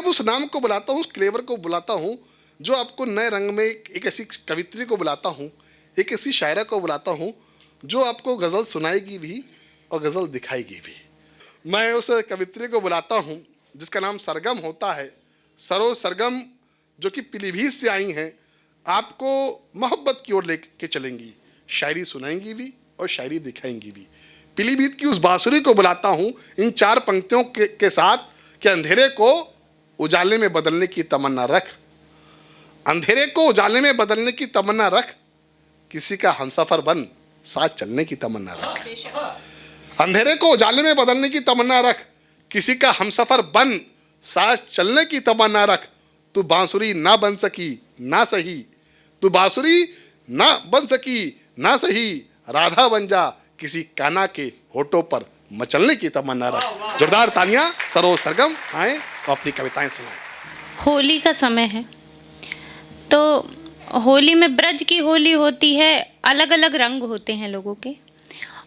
उस नाम को बुलाता हूँ, उस क्लेवर को बुलाता हूँ जो आपको नए रंग में एक ऐसी कवित्री को बुलाता हूँ, एक ऐसी शायरा को बुलाता हूँ जो आपको गज़ल सुनाएगी भी और गज़ल दिखाएगी भी। मैं उस कवित्री को बुलाता हूँ जिसका नाम सरगम होता है। सरो सरगम जो कि पीलीभीत से आई हैं, आपको मोहब्बत की ओर लेके चलेंगी, शायरी सुनाएंगी भी और शायरी दिखाएंगी भी। पीलीभीत की उस बांसुरी को बुलाता हूँ इन 4 पंक्तियों के साथ कि अंधेरे को उजाले में बदलने की तमन्ना रख, अंधेरे को उजाले में बदलने की तमन्ना रख, किसी का हमसफर बन साथ चलने की तमन्ना रख। अंधेरे को उजाले में बदलने की तमन्ना रख, किसी का हमसफर बन साथ चलने की तमन्ना रख। तू बांसुरी ना बन सकी ना सही, तू बांसुरी ना बन सकी ना सही, राधा बन जा किसी कान्हा के होठों पर मचलने की तमन्ना रख। जोरदार तालियां सरो सरगम आए और अपनी कविताएं सुनाएं। होली का समय है तो होली में ब्रज की होली होती है, अलग अलग रंग होते हैं लोगों के।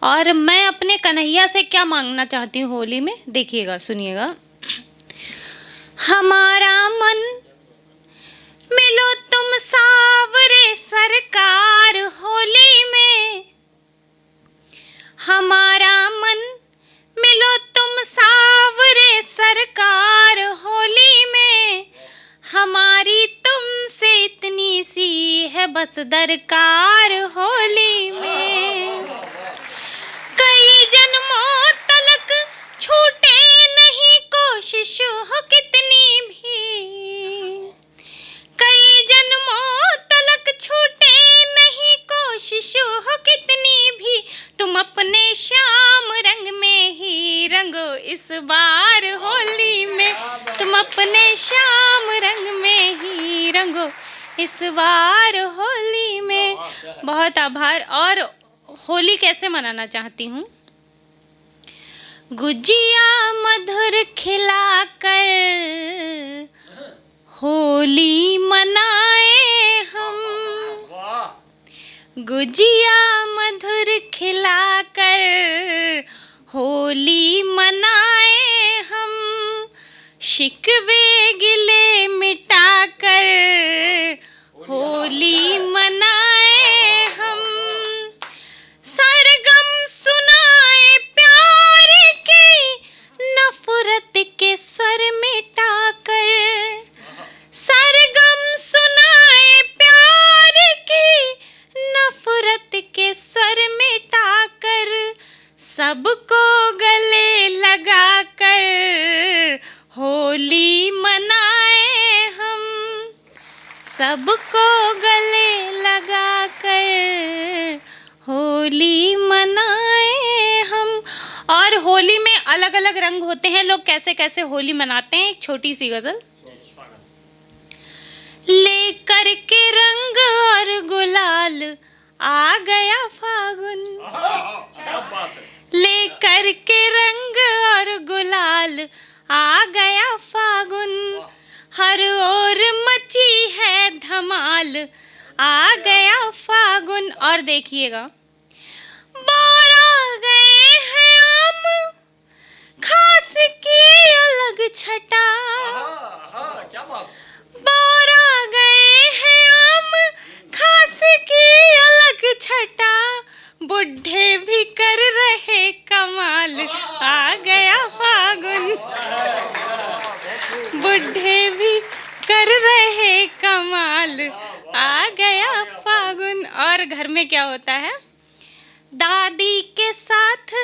और मैं अपने कन्हैया से क्या मांगना चाहती हूँ होली में, देखिएगा, सुनिएगा। हमारा मन मिलो तुम सावरे सरकार होली में, हमारा मन मिलो तुम सावरे सरकार होली में, हमारी तुमसे इतनी सी है बस दरकार होली में। कई जन्मों तलक छूटे नहीं कोशिश हो कितनी भी, कई जन्मों तलक छूटे नहीं कोशिश हो कितनी भी, तुम अपने श्याम रंग में ही रंगो इस बार होली में, तुम अपने श्याम रंग में ही रंगो इस बार होली में। बहुत आभार। और होली कैसे मनाना चाहती हूँ, गुजिया मधुर खिलाकर होली मनाए हम, गुजिया मधुर खिलाकर होली मनाए हम, शिकवे गिले मिटाकर होली मनाए हम, सरगम सुनाए प्यार की नफरत के स्वर मिटाकर, सरगम सुनाए प्यार की नफरत के स्वर मिटाकर, सबको गले लगाकर होली मनाए हम, सबको गले लगाकर होली मनाए हम। और होली में अलग अलग रंग होते हैं, लोग कैसे कैसे होली मनाते हैं। एक छोटी सी गजल। लेकर के रंग और गुलाल आ गया फागुन, लेकर के रंग और गुलाल आ गया फागुन, हर ओर मची है धमाल आ गया फागुन। और देखिएगा, बारा गए हैं आम खास की अलग छटा, क्या बात, बारा गए हैं आम खास की अलग छटा, बुढ़े भी कर रहे कमाल आ गया फागुन, बुढ़े भी कर रहे कमाल आ गया फागुन। और घर में क्या होता है, दादी के साथ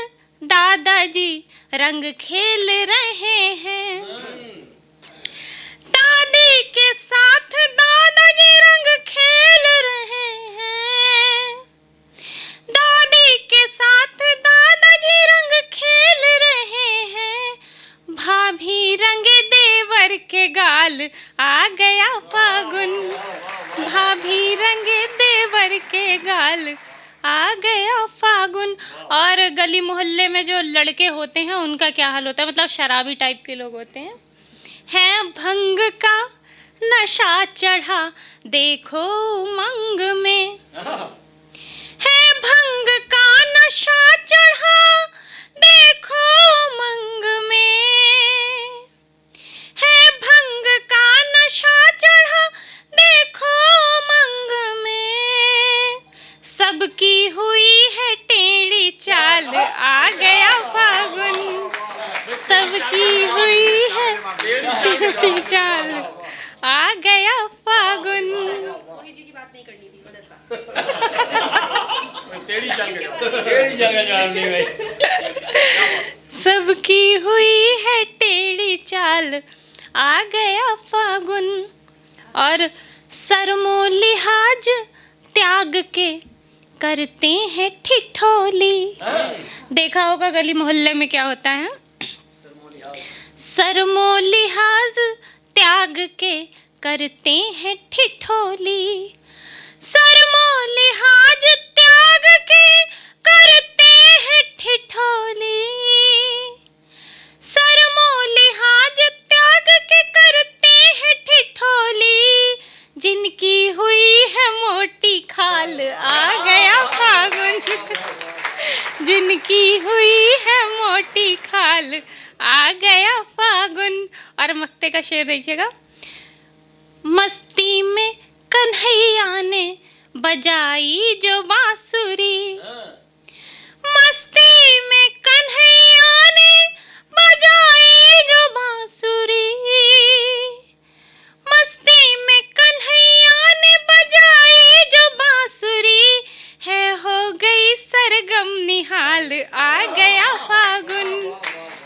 दादाजी रंग खेल रहे हैं, दादी के साथ दादाजी रंग खेल रहे हैं, दादी के साथ दादाजी रंग खेल रहे हैं, भाभी रंगे देवर के गाल आ गया फागुन, भाभी रंगे देवर के गाल आ गया फागुन। और गली मोहल्ले में जो लड़के होते हैं उनका क्या हाल होता है, मतलब शराबी टाइप के लोग होते हैं। है भंग का नशा चढ़ा देखो उमंग में, है भंग का नशा चढ़ा देखो उमंग में, है भंग भाभी जी की बात नहीं करनी थी, मदद बात। तेरी जगह जाननी भाई। सबकी हुई है टेढ़ी चाल, आ गया फागुन, और शर्मो लिहाज त्याग के करते हैं ठिठोली। देखा होगा गली मोहल्ले में क्या होता है, शर्मो लिहाज त्याग के करते हैं ठिठोली, शर्मो लिहाज त्याग के करते हैं ठिठोली, शर्मो लिहाज त्याग के करते हैं ठिठोली, जिनकी हुई है मोटी खाल आ गया फागुन, जिनकी हुई है मोटी खाल आ गया फागुन। और मक्ते का शेर देखिएगा, मस्ती में कन्हैया ने बजाई जो बांसुरी, मस्ती में कन्हैया ने बजाई जो बांसुरी, मस्ती में कन्हैया ने बजाई जो बांसुरी, है हो गई सरगम निहाल आ गया फागुन,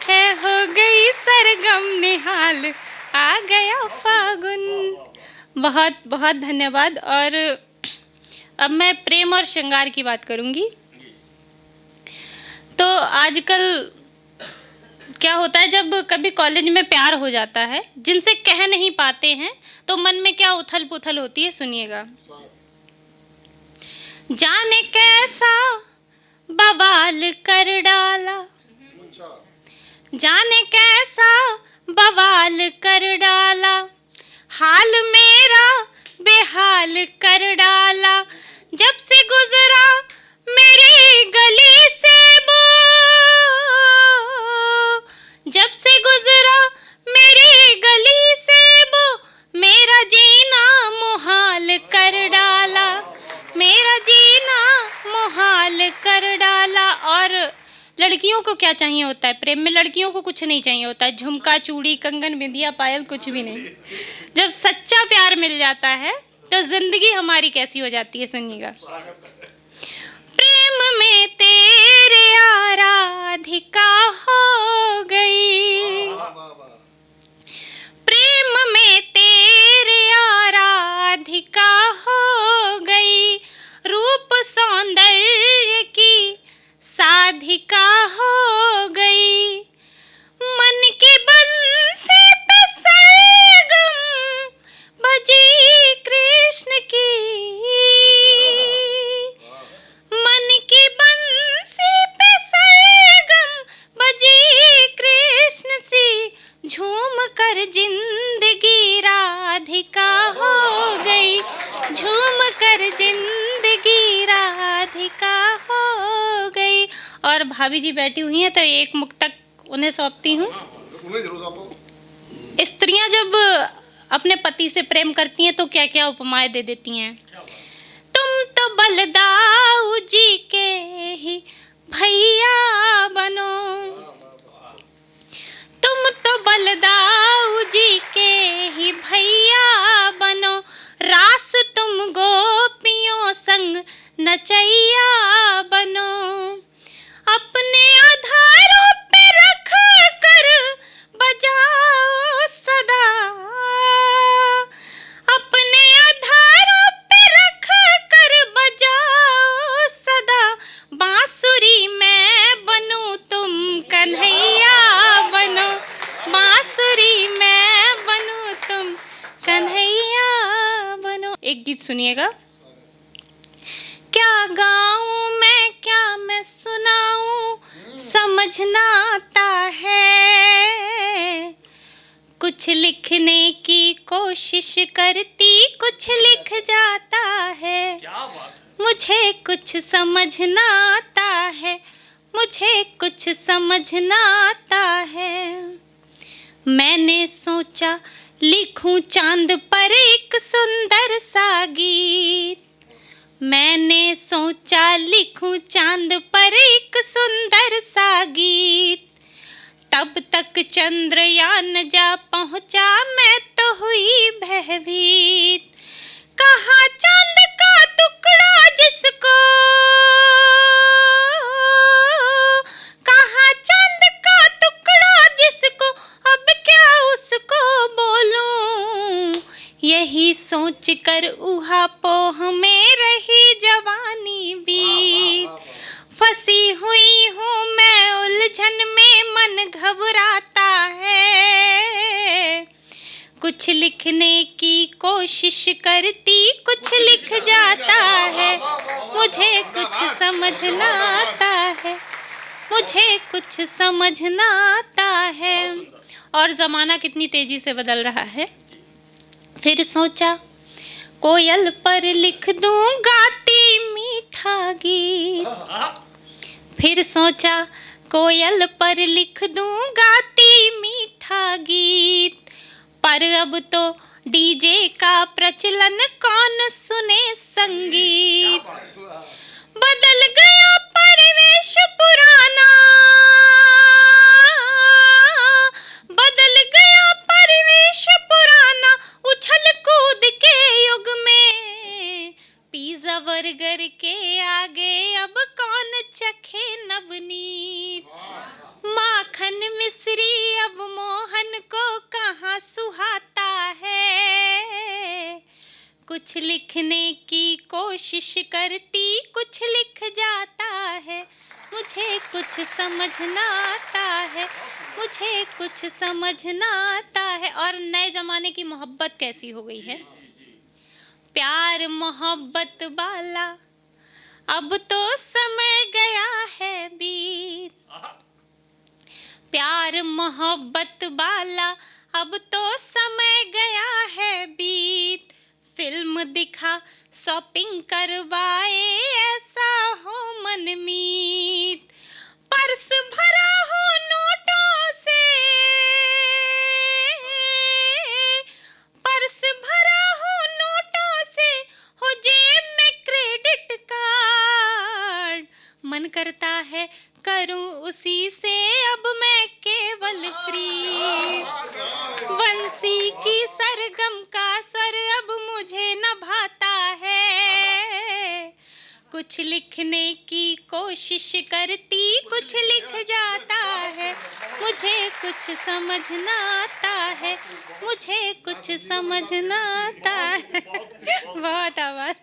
है हो गई सरगम निहाल आ गया फागुन। बहुत बहुत धन्यवाद। और अब मैं प्रेम और श्रृंगार की बात करूंगी। तो आजकल क्या होता है, जब कभी कॉलेज में प्यार हो जाता है, जिनसे कह नहीं पाते हैं, तो मन में क्या उथल पुथल होती है, सुनिएगा। जाने कैसा बवाल कर डाला, जाने कैसा बवाल कर डाला, हाल मेरा बेहाल कर डाला, जब से गुजरा मेरी गली से वो, जब से गुजरा मेरी गली से वो, मेरा जीना मुहाल कर डाला, मेरा जीना मुहाल कर डाला। और लड़कियों को क्या चाहिए होता है प्रेम में, लड़कियों को कुछ नहीं चाहिए होता है, झुमका चूड़ी कंगन बिंदिया पायल कुछ भी नहीं। जब सच्चा प्यार मिल जाता है तो जिंदगी हमारी कैसी हो जाती है, सुनिएगा। प्रेम में तेरे आराधिका हो गई, प्रेम में तेरे आराधिका हो गई, रूप सौंदर्य की साधिका हो गई, मन की बंसी पे सरगम बजी कृष्ण की, मन की बंसी पे सरगम बजी कृष्ण सी, झूम कर जिंदगी राधिका हो गई, झूम कर जिंदगी राधिका हो गई। और भाभी जी बैठी हुई हैं तो एक मुक्तक उन्हें सौंपती हूँ। स्त्रियां जब अपने पति से प्रेम करती हैं तो क्या क्या उपमाएं दे देती हैं। तुम तो बलदाऊ जी के ही भैया बनो, तुम तो बलदाऊ जी के ही भैया बनो, रास तुम गोपियों संग नचैया बनो, अपने आधारों पे रख कर बजाओ सदा, अपने आधारों पे रख कर बजाओ सदा, बांसुरी मैं बनूं तुम कन्हैया बनो, बांसुरी मैं बनूं तुम कन्हैया बनो। एक गीत सुनिएगा। क्या गाऊं मैं क्या मैं सुनाऊं, समझ ना आता है, कुछ लिखने की कोशिश करती कुछ लिख जाता है, क्या बात है? मुझे कुछ समझ ना आता है, मुझे कुछ समझ ना आता है। मैंने सोचा लिखूं चांद पर एक सुंदर सा गीत, मैंने सोचा लिखूं चांद पर एक सुंदर सा गीत, तब तक चंद्रयान जा पहुंचा मैं तो हुई भयभीत, कहा सोच कर ऊहापोह में रही जवानी बीत। फंसी हुई हूँ मैं उलझन में, मन घबराता है। कुछ लिखने की कोशिश करती, कुछ लिख जाता है। मुझे कुछ समझ ना आता है, मुझे कुछ समझ ना आता है। और ज़माना कितनी तेज़ी से बदल रहा है। फिर सोचा कोयल पर लिख दूं गाती मीठा गीत। फिर सोचा कोयल पर लिख दूं गाती मीठा गीत। पर अब तो डीजे का प्रचलन, कौन सुने संगीत। बदल गया परिवेश पुराना, बदल गया परिवेश पुराना। उछल कूद के युग में पिज़्ज़ा बर्गर के आगे अब कौन चखे नवनीत। माखन मिश्री अब मोहन को कहाँ सुहाता है। कुछ लिखने की कोशिश करती, कुछ लिख जाता है। मुझे कुछ समझ ना आता है, मुझे कुछ समझ ना आता है। और नए ज़माने की मोहब्बत कैसी हो गई है। प्यार मोहब्बत वाला अब तो समय गया है बीत। प्यार मोहब्बत वाला अब तो समय गया है बीत। फिल्म दिखा शॉपिंग करवाए, ऐसा हो मनमीत। पर्स भरा हो नोटों से, पर्स भरा हो नोटों से, हो जेब में क्रेडिट कार्ड। मन करता है करूं उसी से अब मैं केवल फ्री। बंसी की सरगम का स्वर अब मुझे न भाता है। कुछ लिखने की कोशिश करती, कुछ लिख जाता है। मुझे कुछ समझ ना आता है, मुझे कुछ समझ ना आता है। बहुत आभार।